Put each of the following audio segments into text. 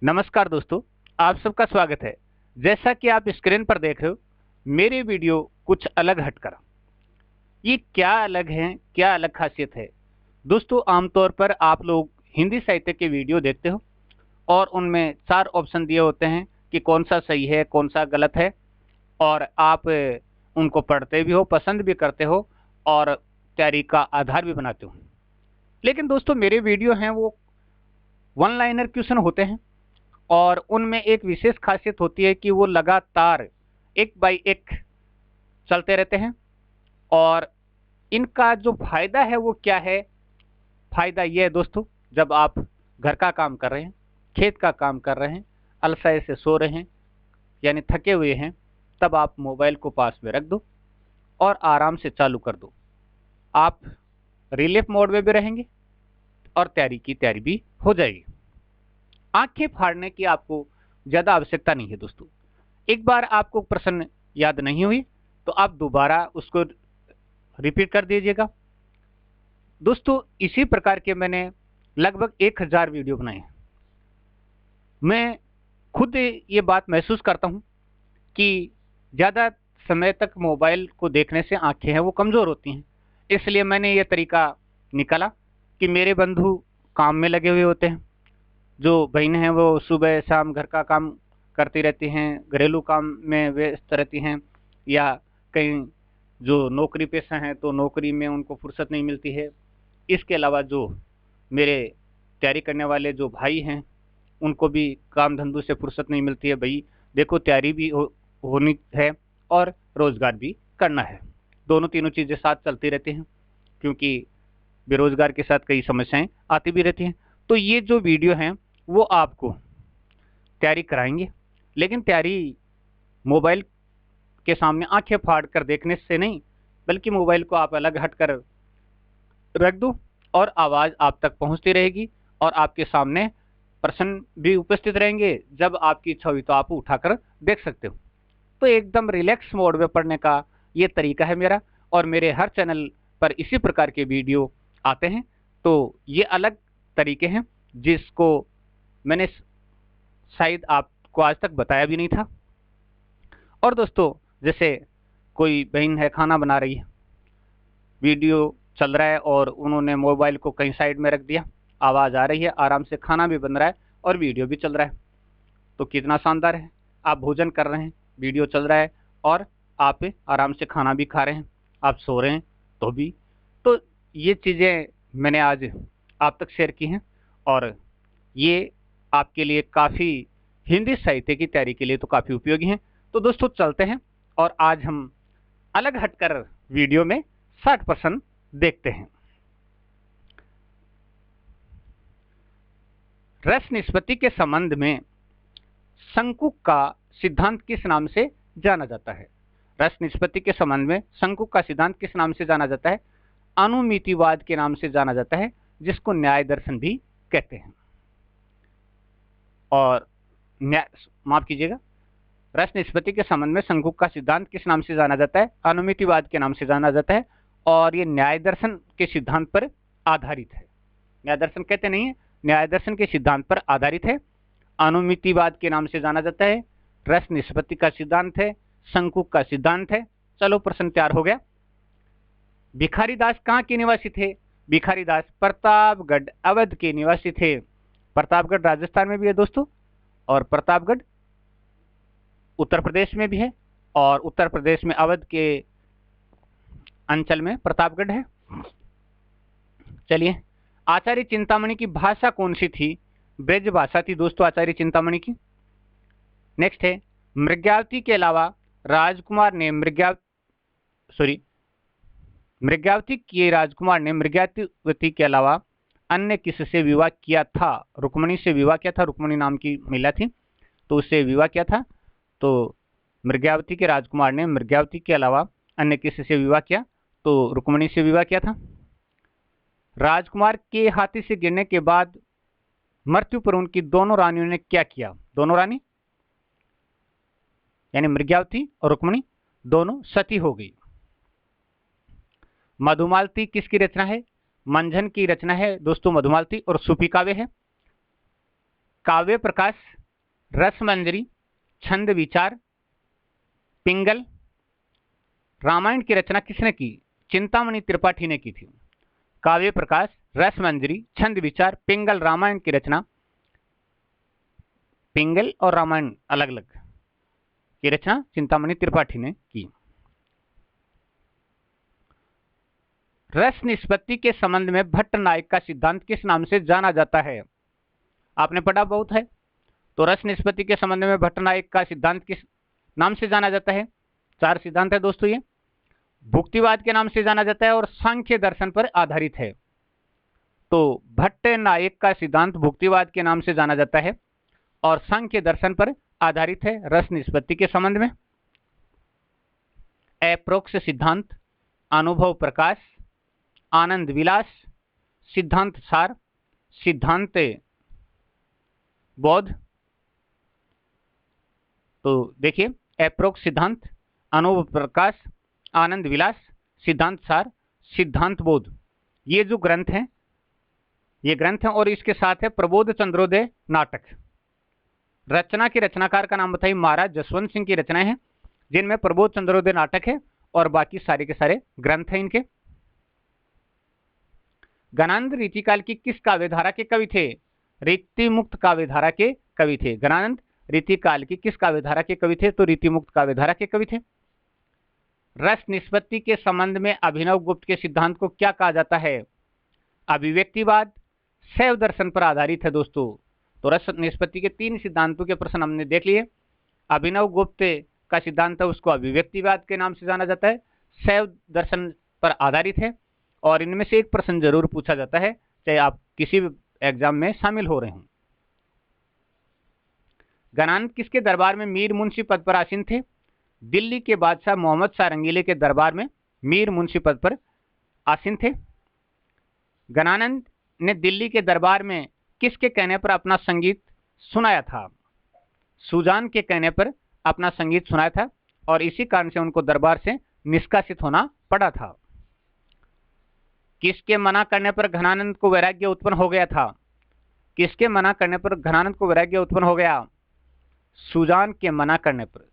नमस्कार दोस्तों, आप सबका स्वागत है। जैसा कि आप स्क्रीन पर देख रहे हो, मेरी वीडियो कुछ अलग हटकर। ये क्या अलग है, क्या अलग खासियत है? दोस्तों, आमतौर पर आप लोग हिंदी साहित्य के वीडियो देखते हो और उनमें 4 ऑप्शन दिए होते हैं कि कौन सा सही है, कौन सा गलत है, और आप उनको पढ़ते भी हो, पसंद भी करते हो और तैयारी का आधार भी बनाते हो। लेकिन दोस्तों, मेरे वीडियो हैं वो वन लाइनर क्वेश्चन होते हैं और उनमें एक विशेष खासियत होती है कि वो लगातार एक बाय एक चलते रहते हैं। और इनका जो फायदा है वो क्या है? फायदा ये है दोस्तों, जब आप घर का काम कर रहे हैं, खेत का काम कर रहे हैं, अलसाए से सो रहे हैं, यानी थके हुए हैं, तब आप मोबाइल को पास में रख दो और आराम से चालू कर दो। आप रिलीफ मोड में भी रहेंगे और तैयारी की तैयारी भी हो जाएगी। आंखें फाड़ने की आपको ज्यादा आवश्यकता नहीं है दोस्तों। एक बार आपको प्रश्न याद नहीं हुई तो आप दोबारा उसको रिपीट कर दीजिएगा। दोस्तों, इसी प्रकार के मैंने लगभग 1000 वीडियो बनाए हैं। मैं खुद ये बात महसूस करता हूं कि ज्यादा समय तक मोबाइल को देखने से आंखें हैं वो कमजोर होती हैं। इसलिए मैंने ये तरीका निकाला कि मेरे बंधु काम में लगे हुए होते हैं, जो बहन हैं वो सुबह शाम घर का काम करती रहती हैं, घरेलू काम में व्यस्त रहती हैं, या कहीं जो नौकरी पेशा हैं तो नौकरी में उनको फुर्सत नहीं मिलती है। इसके अलावा जो मेरे तैयारी करने वाले जो भाई हैं, उनको भी काम धंधों से फुर्सत नहीं मिलती है। भाई देखो, तैयारी भी होनी है और रोजगार भी करना है। दोनों तीनों चीज़ें साथ चलती रहती हैं, क्योंकि बेरोजगार के साथ कई समस्याएं आती भी रहती हैं। तो ये जो वीडियो हैं वो आपको तैयारी कराएंगे, लेकिन तैयारी मोबाइल के सामने आंखें फाड़ कर देखने से नहीं, बल्कि मोबाइल को आप अलग हट कर रख दो और आवाज़ आप तक पहुंचती रहेगी और आपके सामने प्रश्न भी उपस्थित रहेंगे। जब आपकी इच्छा हुई तो आप उठाकर देख सकते हो। तो एकदम रिलैक्स मोड में पढ़ने का ये तरीका है मेरा, और मेरे हर चैनल पर इसी प्रकार के वीडियो आते हैं। तो ये अलग तरीके हैं जिसको मैंने शायद आपको आज तक बताया भी नहीं था। और दोस्तों, जैसे कोई बहन है खाना बना रही है, वीडियो चल रहा है और उन्होंने मोबाइल को कहीं साइड में रख दिया, आवाज़ आ रही है, आराम से खाना भी बन रहा है और वीडियो भी चल रहा है। तो कितना शानदार है! आप भोजन कर रहे हैं, वीडियो चल रहा है और आप आराम से खाना भी खा रहे हैं, आप सो रहे हैं तो भी। तो ये चीज़ें मैंने आज आप तक शेयर की हैं और ये आपके लिए काफ़ी, हिंदी साहित्य की तैयारी के लिए तो काफ़ी उपयोगी हैं। तो दोस्तों, चलते हैं और आज हम अलग हटकर वीडियो में 60% देखते हैं। रस निष्पत्ति के संबंध में शंकु का सिद्धांत किस नाम से जाना जाता है? रस निष्पत्ति के संबंध में शंकु का सिद्धांत किस नाम से जाना जाता है? अनुमितिवाद के नाम से जाना जाता है, जिसको न्याय दर्शन भी कहते हैं। और न्याय, माफ कीजिएगा, रस निष्पत्ति के संबंध में शंकु का सिद्धांत किस नाम से जाना जाता है? अनुमितिवाद के नाम से जाना जाता है, और ये न्याय दर्शन के सिद्धांत पर आधारित है। न्याय दर्शन कहते नहीं है, न्याय दर्शन के सिद्धांत पर आधारित है। अनुमितिवाद के नाम से जाना जाता है, रस निष्पत्ति का सिद्धांत है, शंकु का सिद्धांत है। चलो, प्रश्न तैयार हो गया। भिखारी दास कहाँ के निवासी थे? भिखारी दास प्रतापगढ़ अवध के निवासी थे। प्रतापगढ़ राजस्थान में भी है दोस्तों, और प्रतापगढ़ उत्तर प्रदेश में भी है, और उत्तर प्रदेश में अवध के अंचल में प्रतापगढ़ है। चलिए, आचार्य चिंतामणि की भाषा कौन सी थी? ब्रज भाषा थी दोस्तों आचार्य चिंतामणि की। नेक्स्ट है, मृग्यावती के अलावा राजकुमार ने मृग्यावती के राजकुमार ने मृग्यावती के अलावा अन्य किससे विवाह किया था? रुक्मणी से विवाह किया था। रुक्मणी नाम की महिला थी, तो उससे विवाह किया था। तो मृग्यावती के राजकुमार ने मृग्यावती के अलावा अन्य किससे विवाह किया? तो रुक्मणी से विवाह किया था। राजकुमार के हाथी से गिरने के बाद मृत्यु पर उनकी दोनों रानियों ने क्या किया? दोनों रानी यानी मृग्यावती और रुक्मणी दोनों सती हो गई। मधुमालती किसकी रचना है? मंझन की रचना है दोस्तों मधुमालती, और सूफी काव्य है। काव्य प्रकाश, रसमंजरी, छंद विचार, पिंगल। रामायण की रचना किसने की? चिंतामणि त्रिपाठी ने की थी। काव्य प्रकाश, रसमंजरी, छंद विचार, पिंगल। रामायण की रचना, पिंगल और रामायण अलग अलग की रचना चिंतामणि त्रिपाठी ने की। रस निष्पत्ति के संबंध में भट्ट नायक का सिद्धांत किस नाम से जाना जाता है? आपने पढ़ा बहुत है। तो रस निष्पत्ति के संबंध में भट्ट नायक का सिद्धांत किस नाम से जाना जाता है? 4 सिद्धांत है दोस्तों। ये भुक्तिवाद के नाम से जाना जाता है और सांख्य दर्शन पर आधारित है। तो भट्ट नायक का सिद्धांत भुक्तिवाद के नाम से जाना जाता है और सांख्य दर्शन पर आधारित है रस निष्पत्ति के संबंध में। अप्रोक्ष सिद्धांत, अनुभव प्रकाश, आनंद विलास, सिद्धांत सार, सिद्धांत बोध। तो देखिए, अप्रोक्ष सिद्धांत, अनुभव प्रकाश, आनंद विलास, सिद्धांत सार, सिद्धांत बोध, ये जो ग्रंथ हैं, ये ग्रंथ हैं। और इसके साथ है प्रबोध चंद्रोदय नाटक। रचना के रचनाकार का नाम बताइए। महाराज जसवंत सिंह की रचनाएं हैं जिनमें प्रबोध चंद्रोदय नाटक है और बाकी सारे के सारे ग्रंथ हैं इनके। गणानंद रीतिकाल की किस काव्यधारा के कवि थे? रीतिमुक्त काव्यधारा के कवि थे। गणानंद रीतिकाल की किस काव्यधारा के कवि थे? तो रीतिमुक्त काव्यधारा के कवि थे। रस निष्पत्ति के संबंध में अभिनव गुप्त के सिद्धांत को क्या कहा जाता है? अभिव्यक्तिवाद, शैव दर्शन पर आधारित है दोस्तों। तो रस निष्पत्ति के 3 सिद्धांतों के प्रश्न हमने देख लिए। अभिनव गुप्त का सिद्धांत है, उसको अभिव्यक्तिवाद के नाम से जाना जाता है, शैव दर्शन पर आधारित है। और इनमें से एक प्रश्न जरूर पूछा जाता है, चाहे आप किसी भी एग्जाम में शामिल हो रहे हों। गणानंद किसके दरबार में मीर मुंशी पद पर आसीन थे? दिल्ली के बादशाह मोहम्मद शाह रंगीले के दरबार में मीर मुंशी पद पर आसीन थे। गणानंद ने दिल्ली के दरबार में किसके कहने पर अपना संगीत सुनाया था? सुजान के कहने पर अपना संगीत सुनाया था और इसी कारण से उनको दरबार से निष्कासित होना पड़ा था। किसके मना करने पर घनानंद को वैराग्य उत्पन्न हो गया था? किसके मना करने पर घनानंद को वैराग्य उत्पन्न हो गया? सुजान के मना करने पर।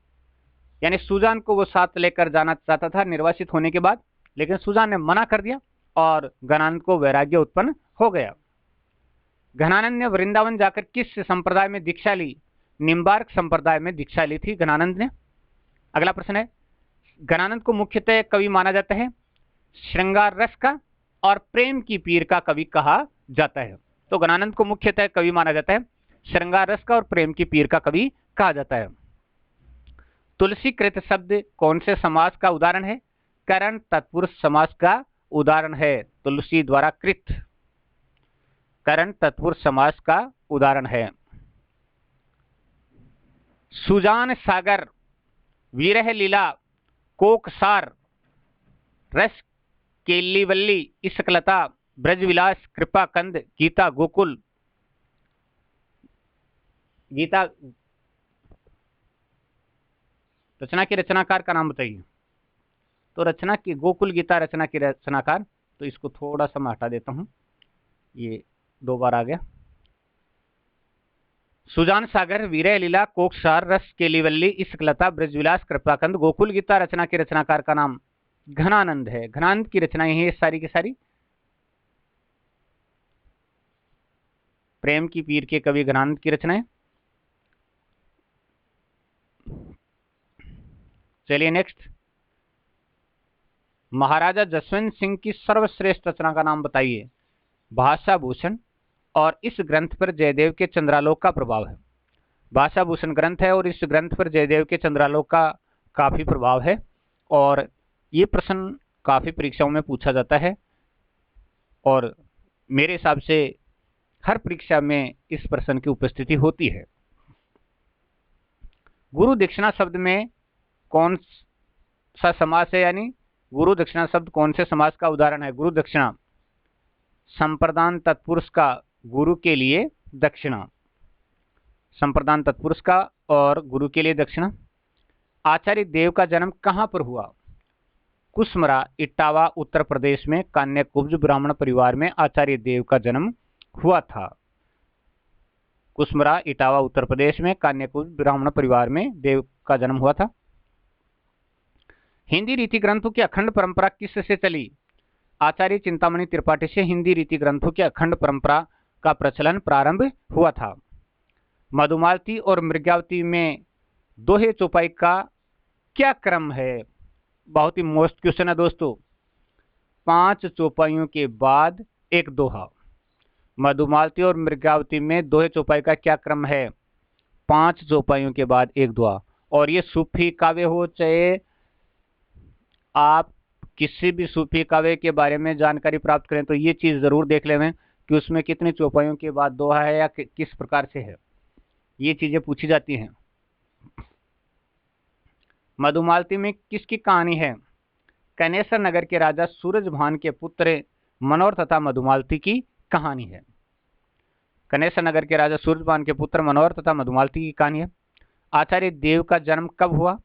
यानी सुजान को वो साथ लेकर जाना चाहता था निर्वासित होने के बाद, लेकिन सुजान ने मना कर दिया और घनानंद को वैराग्य उत्पन्न हो गया। घनानंद ने वृंदावन जाकर किस संप्रदाय में दीक्षा ली? निम्बार्क संप्रदाय में दीक्षा ली थी घनानंद ने। अगला प्रश्न है, घनानंद को मुख्यतः कवि माना जाता है श्रृंगार रस का और प्रेम की पीर का कवि कहा जाता है। तो घनानंद को मुख्यतः कवि माना जाता है श्रृंगार रस का और प्रेम की पीर का कवि कहा जाता है। तुलसी कृत शब्द कौन से समास का उदाहरण है? करण तत्पुरुष समास का उदाहरण है। तुलसी द्वारा कृत करण तत्पुरुष समास का उदाहरण है। सुजान सागर, विरह लीला, कोकसार, रस केलीवल्ली, इस्कलता, ब्रजविलास, कृपा कंद, गीता गोकुल। गीता रचना के रचनाकार का नाम बताइए। तो रचना की गोकुल गीता रचना के रचनाकार, तो इसको थोड़ा सा मैं हटा देता हूं, ये 2 बार आ गया। सुजान सागर, विरह लीला, कोकसार, रस केलीवल्ली, इस्कलता, ब्रजविलास, कृपाकंद, गोकुल गीता रचना के रचनाकार का नाम घनानंद है। घनानंद की रचनाएं हैं सारी की सारी। प्रेम की पीर के कवि घनानंद की रचनाएं। चलिए नेक्स्ट, महाराजा जसवंत सिंह की सर्वश्रेष्ठ रचना का नाम बताइए। भाषा भूषण, और इस ग्रंथ पर जयदेव के चंद्रालोक का प्रभाव है। भाषा भूषण ग्रंथ है और इस ग्रंथ पर जयदेव के चंद्रालोक का काफी प्रभाव है और ये प्रश्न काफी परीक्षाओं में पूछा जाता है और मेरे हिसाब से हर परीक्षा में इस प्रश्न की उपस्थिति होती है। गुरु दक्षिणा शब्द में कौन सा समास है? यानी गुरु दक्षिणा शब्द कौन से समास का उदाहरण है? गुरु दक्षिणा, संप्रदान तत्पुरुष का गुरु के लिए दक्षिणा, संप्रदान तत्पुरुष का और गुरु के लिए दक्षिणा। आचार्य देव का जन्म कहां पर हुआ? कुसमरा, इटावा, उत्तर प्रदेश में कान्यकुब्ज ब्राह्मण परिवार में आचार्य देव का जन्म हुआ था। कुसमरा, इटावा, उत्तर प्रदेश में कान्यकुल ब्राह्मण परिवार में देव का जन्म हुआ था। हिंदी रीति ग्रंथों की अखंड परंपरा किससे चली? आचार्य चिंतामणि त्रिपाठी से हिंदी रीति ग्रंथों की अखंड परंपरा का प्रचलन प्रारंभ हुआ था। मधुमालती और मृगावती में दोहे चौपाई का क्या क्रम है? बहुत ही मोस्ट क्वेश्चन है दोस्तों। 5 चौपाइयों के बाद एक दोहा। मधुमालती और मृगावती में दोहे चौपाई का क्या क्रम है? 5 चौपाइयों के बाद एक दोहा। और ये सूफी काव्य हो, चाहे आप किसी भी सूफी काव्य के बारे में जानकारी प्राप्त करें तो ये चीज जरूर देख लें कि उसमें कितनी चौपाइयों के बाद दोहा है या किस प्रकार से है, ये चीजें पूछी जाती हैं। मधुमालती में किसकी कहानी है? कनेसर नगर के राजा सूरजभान के पुत्र मनोहर तथा मधुमालती की कहानी है। कनेसर नगर के राजा सूरजभान के पुत्र मनोहर तथा मधुमालती की कहानी है। आचार्य देव का जन्म कब हुआ?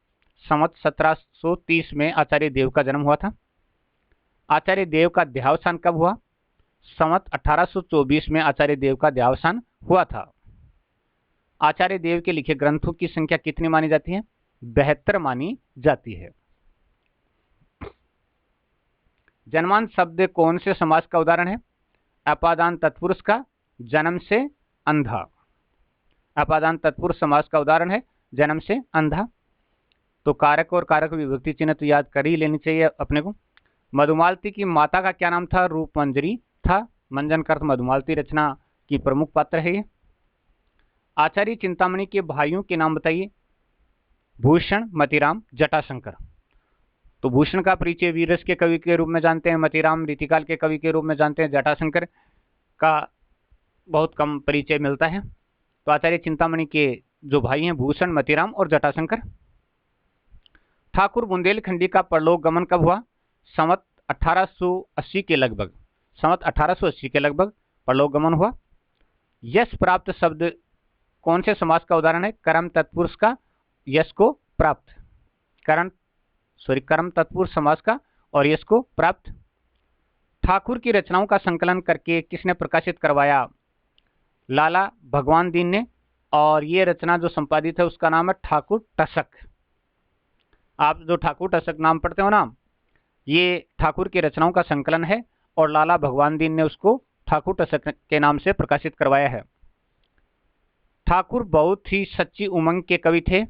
संवत 1730 में आचार्य देव का जन्म हुआ था। आचार्य देव का देहावसान कब हुआ? संवत 1824 में आचार्य देव का देहावसान हुआ था। आचार्य देव के लिखे ग्रंथों की संख्या कितनी मानी जाती है? 72 मानी जाती है। जन्मांत शब्द कौन से समास का उदाहरण है? अपादान तत्पुरुष का, जन्म से अंधा। अपादान तत्पुरुष समास का उदाहरण है जन्म से अंधा। तो कारक और कारक विभक्ति चिन्ह तो याद कर ही लेनी चाहिए अपने को। मधुमालती की माता का क्या नाम था? रूपमंजरी था। मंजन का अर्थ मधुमालती रचना की प्रमुख पात्र है ये। आचार्य चिंतामणि के भाइयों के नाम बताइए। भूषण, मतीराम, जटाशंकर। तो भूषण का परिचय वीररस के कवि के रूप में जानते हैं, मतीराम रीतिकाल के कवि के रूप में जानते हैं, जटाशंकर का बहुत कम परिचय मिलता है। तो आचार्य चिंतामणि के जो भाई हैं भूषण, मतीराम और जटाशंकर। ठाकुर बुंदेलखंडी का परलोक गमन कब हुआ? संवत 1880 के लगभग। संवत 1880 के लगभग परलोक गमन हुआ। यश प्राप्त शब्द कौन से समास का उदाहरण है? कर्म तत्पुरुष का, यश को प्राप्त। कर्म तत्पुरुष समास का और यश को प्राप्त। ठाकुर की रचनाओं का संकलन करके किसने प्रकाशित करवाया? लाला भगवान दीन ने। और ये रचना जो संपादित है उसका नाम है ठाकुर टसक। आप जो ठाकुर टसक नाम पढ़ते हो ना, ये ठाकुर की रचनाओं का संकलन है और लाला भगवान दीन ने उसको ठाकुर टसक के नाम से प्रकाशित करवाया है। ठाकुर बहुत ही सच्ची उमंग के कवि थे,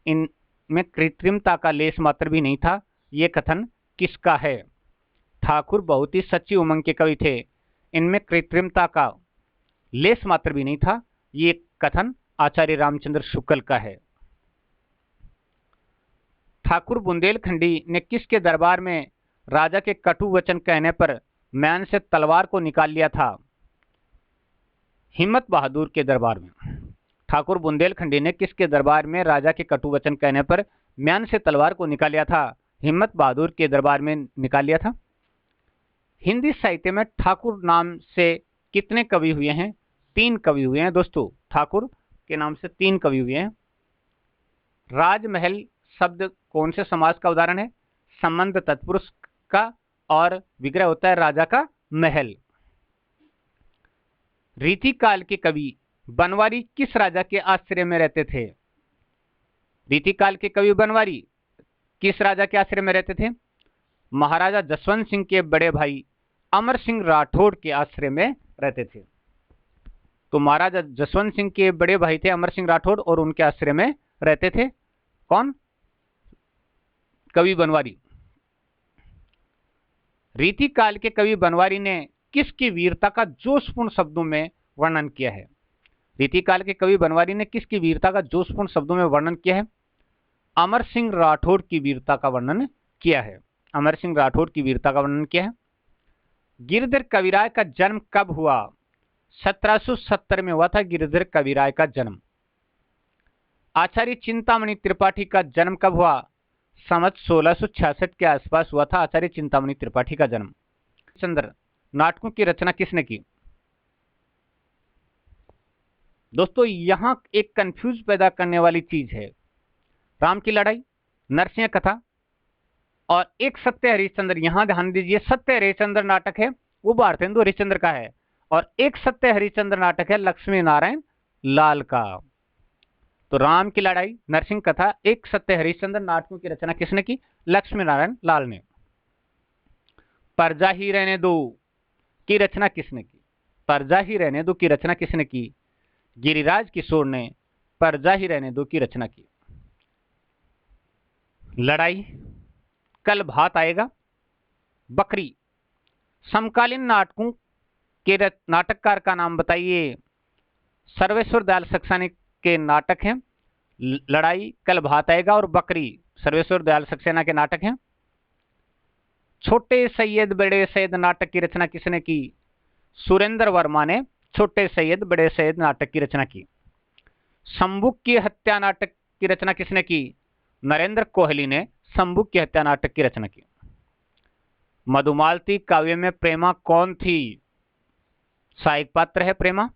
इनमें कृत्रिमता का लेस मात्र भी नहीं था। ये कथन किसका है? ठाकुर बहुत ही सच्ची उमंग के कवि थे, इनमें कृत्रिमता का लेस मात्र भी नहीं था। ये कथन आचार्य रामचंद्र शुक्ल का है। ठाकुर बुंदेलखंडी ने किसके दरबार में राजा के कटु वचन कहने पर म्यान से तलवार को निकाल लिया था? हिम्मत बहादुर के दरबार में। ठाकुर बुंदेलखंडी ने किसके दरबार में राजा के कटु वचन कहने पर म्यान से तलवार को निकाल लिया था? हिम्मत बहादुर के दरबार में निकाल लिया था। हिंदी साहित्य में ठाकुर नाम से कितने कवि हुए हैं? 3 कवि हुए हैं दोस्तों। ठाकुर के नाम से 3 कवि हुए हैं। राजमहल शब्द कौन से समास का उदाहरण है? संबंध तत्पुरुष का और विग्रह होता है राजा का महल। रीतिकाल के कवि बनवारी किस राजा के आश्रय में रहते थे? रीतिकाल के कवि बनवारी किस राजा के आश्रय में रहते थे? महाराजा जसवंत सिंह के बड़े भाई अमर सिंह राठौड़ के आश्रय में रहते थे। तो महाराजा जसवंत सिंह के बड़े भाई थे अमर सिंह राठौड़ और उनके आश्रय में रहते थे कौन? कवि बनवारी। रीतिकाल के कवि बनवारी ने किसकी वीरता का जोशपूर्ण शब्दों में वर्णन किया है? रीतिकाल के कवि बनवारी ने किसकी वीरता का जोशपूर्ण शब्दों में वर्णन किया है? अमर सिंह राठौड़ की वीरता का वर्णन किया है। अमर सिंह राठौड़ की वीरता का वर्णन किया है। गिरधर कविराय का जन्म कब हुआ? 1770 में हुआ था गिरधर कविराय का जन्म। आचार्य चिंतामणि त्रिपाठी का जन्म कब हुआ? संवत 1666 के आसपास हुआ था आचार्य चिंतामणि त्रिपाठी का जन्म। चंद्र नाटकों की रचना किसने की? दोस्तों यहां एक कंफ्यूज पैदा करने वाली चीज है। राम की लड़ाई, नरसिंह कथा और एक सत्य हरिश्चंद्र। यहां ध्यान दीजिए, सत्य हरिश्चंद्र नाटक है वो भारतेंदु हरिश्चंद्र का है और एक सत्य हरिश्चंद्र नाटक है लक्ष्मी नारायण लाल का। तो राम की लड़ाई, नरसिंह कथा, एक सत्य हरिश्चंद्र नाटकों की रचना किसने की? लक्ष्मी नारायण लाल ने। परजा ही रहने दो की रचना किसने की? परजा ही रहने दो की रचना किसने की? गिरिराज किशोर ने परजा ही रहने दो की रचना की। लड़ाई, कल भात आएगा, बकरी। समकालीन नाटकों के नाटककार का नाम बताइए। सर्वेश्वर दयाल सक्सेना के नाटक हैं लड़ाई, कल भात आएगा और बकरी, सर्वेश्वर दयाल सक्सेना के नाटक हैं। छोटे सैयद बड़े सैयद नाटक की रचना किसने की? सुरेंद्र वर्मा ने छोटे सैयद बड़े सैयद नाटक की रचना की। शंभुक की हत्या नाटक की रचना किसने की? नरेंद्र कोहली ने शंभुक की हत्या नाटक की रचना की। मधुमालती काव्य में प्रेमा कौन थी? सहायक पात्र है प्रेमा,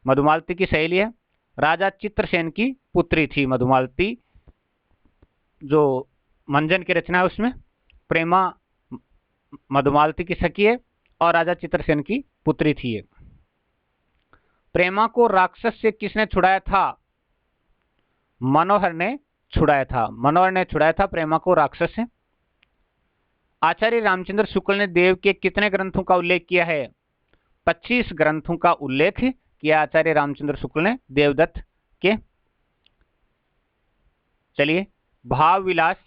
मधुमालती की सहेली है। राजा चित्रसेन की पुत्री थी मधुमालती। जो मंजन की रचना है उसमें प्रेमा मधुमालती की सखी है और राजा चित्रसेन की पुत्री थी ये। प्रेमा को राक्षस से किसने छुड़ाया था? मनोहर ने छुड़ाया था, मनोहर ने छुड़ाया था प्रेमा को राक्षस से। आचार्य रामचंद्र शुक्ल ने देव के कितने ग्रंथों का उल्लेख किया है? 25 ग्रंथों का उल्लेख किया आचार्य रामचंद्र शुक्ल ने देवदत्त के। चलिए, भाव विलास,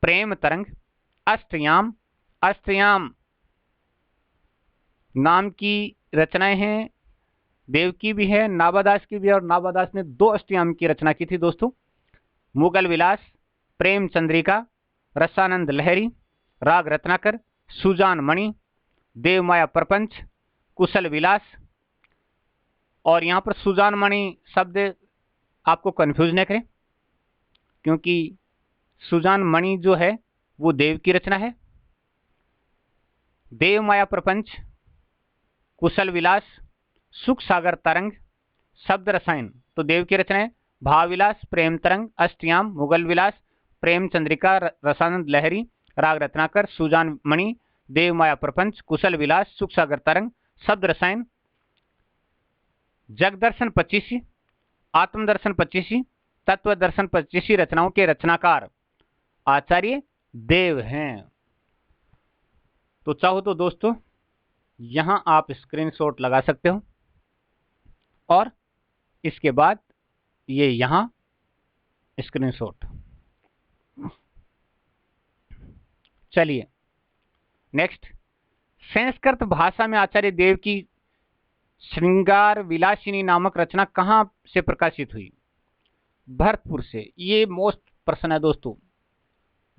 प्रेम तरंग, अष्टयाम। अष्टयाम नाम की रचनाएं हैं, देव की भी है, नाबादास की भी है, और नाबादास ने 2 अष्टयाम की रचना की थी दोस्तों। मुगल विलास, प्रेम चंद्रिका, रसानंद लहरी, राग रत्नाकर, सुजान मणि, देवमाया प्रपंच, कुशल विलास। और यहां पर सुजान मणि शब्द आपको कंफ्यूज न करें, क्योंकि सुजान मणि जो है वो देव की रचना है। देवमाया प्रपंच, कुशल विलास, सुख सागर तरंग, शब्द रसायन तो देव की रचना है। भाव विलास, प्रेम तरंग, अष्टयाम, मुगल विलास, प्रेम चंद्रिका, रसानंद लहरी, राग रत्नाकर, सुजान मणि, देवमाया प्रपंच, कुशल विलास, सुख सागर तरंग, शब्द रसायन। जगदर्शन 25, आत्मदर्शन 25, तत्व दर्शन 25 रचनाओं के रचनाकार आचार्य देव हैं। तो चाहो तो दोस्तों यहां आप स्क्रीनशॉट लगा सकते हो और इसके बाद ये यहां स्क्रीनशॉट। चलिए नेक्स्ट, संस्कृत भाषा में आचार्य देव की श्रृंगार विलासिनी नामक रचना कहां से प्रकाशित हुई? भरतपुर से। ये मोस्ट प्रश्न है दोस्तों।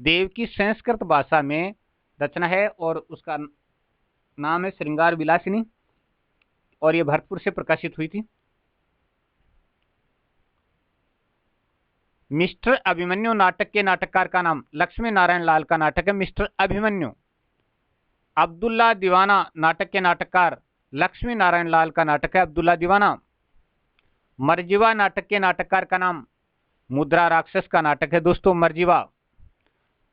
देव की संस्कृत भाषा में रचना है और उसका नाम है श्रृंगार विलासिनी और ये भरतपुर से प्रकाशित हुई थी। मिस्टर अभिमन्यु नाटक के नाटककार का नाम? लक्ष्मी नारायण लाल का नाटक है मिस्टर अभिमन्यु। अब्दुल्ला दीवाना नाटक के नाटककार? लक्ष्मी नारायण लाल का नाटक है अब्दुल्ला दीवाना। मरजीवा नाटक के नाटककार का नाम? मुद्रा राक्षस का नाटक है दोस्तों मरजीवा।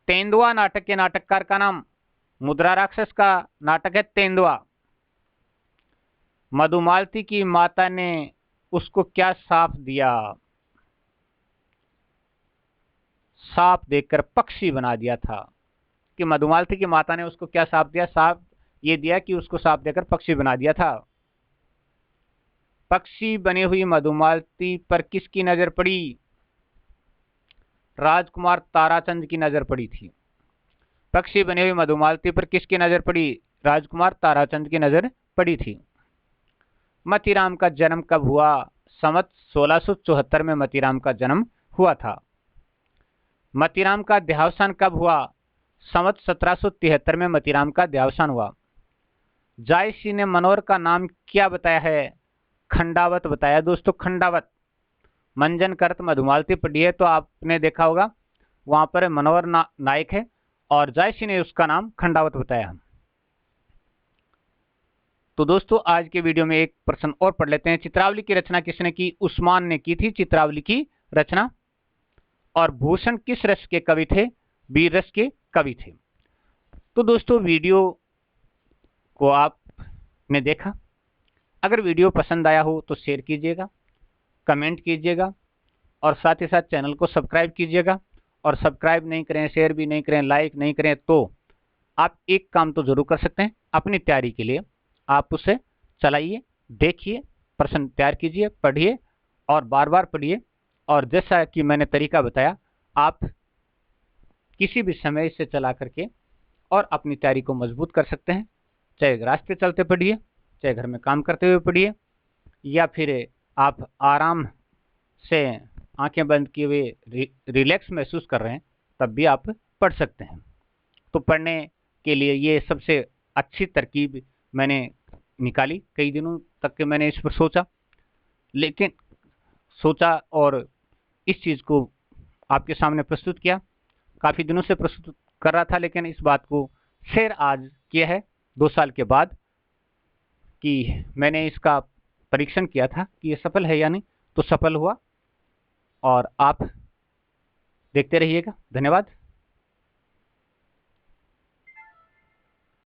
तेंदुआ नाटक के नाटककार का नाम? मुद्रा राक्षस का नाटक है तेंदुआ। मधुमालती की माता ने उसको क्या शाप दिया? सांप देखकर पक्षी बना दिया था। कि मधुमालती की माता ने उसको क्या शाप दिया? शाप ये दिया कि उसको शाप देकर पक्षी बना दिया था। पक्षी बनी हुई मधुमालती पर किसकी नजर पड़ी? राजकुमार ताराचंद की नजर पड़ी थी। पक्षी बनी हुई मधुमालती पर किसकी नजर पड़ी? राजकुमार ताराचंद की नजर पड़ी थी। मतीराम का जन्म कब हुआ? संवत 1674 में मतीराम का जन्म हुआ था। मतीराम का देहावसान कब हुआ? संवत 1773 में मतीराम का देहावसान हुआ। जायसी ने मनोहर का नाम क्या बताया है? खंडावत बताया दोस्तों, खंडावत। मंजन करत मधुमालती पढ़ी है तो आपने देखा होगा वहां पर मनोहर नायक है और जायसी ने उसका नाम खंडावत बताया। तो दोस्तों आज के वीडियो में एक प्रश्न और पढ़ लेते हैं। चित्रावली की रचना किसने की? उस्मान ने की थी चित्रावली की रचना। और भूषण किस रस के कवि थे? वीर रस के कवि थे। तो दोस्तों वीडियो को आपने देखा, अगर वीडियो पसंद आया हो तो शेयर कीजिएगा, कमेंट कीजिएगा और साथ ही साथ चैनल को सब्सक्राइब कीजिएगा। और सब्सक्राइब नहीं करें, शेयर भी नहीं करें, लाइक नहीं करें तो आप एक काम तो जरूर कर सकते हैं अपनी तैयारी के लिए। आप उसे चलाइए, देखिए, प्रश्न तैयार कीजिए, पढ़िए और बार बार पढ़िए। और जैसा कि मैंने तरीका बताया, आप किसी भी समय इसे चला करके और अपनी तैयारी को मजबूत कर सकते हैं। चाहे रास्ते चलते पढ़िए, चाहे घर में काम करते हुए पढ़िए, या फिर आप आराम से आंखें बंद किए हुए रिलैक्स महसूस कर रहे हैं, तब भी आप पढ़ सकते हैं। तो पढ़ने के लिए ये सबसे अच्छी तरकीब मैंने निकाली। कई दिनों तक के मैंने इस पर सोचा और इस चीज़ को आपके सामने प्रस्तुत किया। काफ़ी दिनों से प्रस्तुत कर रहा था, लेकिन इस बात को शेयर आज किया है 2 साल के बाद कि मैंने इसका परीक्षण किया था कि ये सफल है या नहीं, तो सफल हुआ। और आप देखते रहिएगा। धन्यवाद।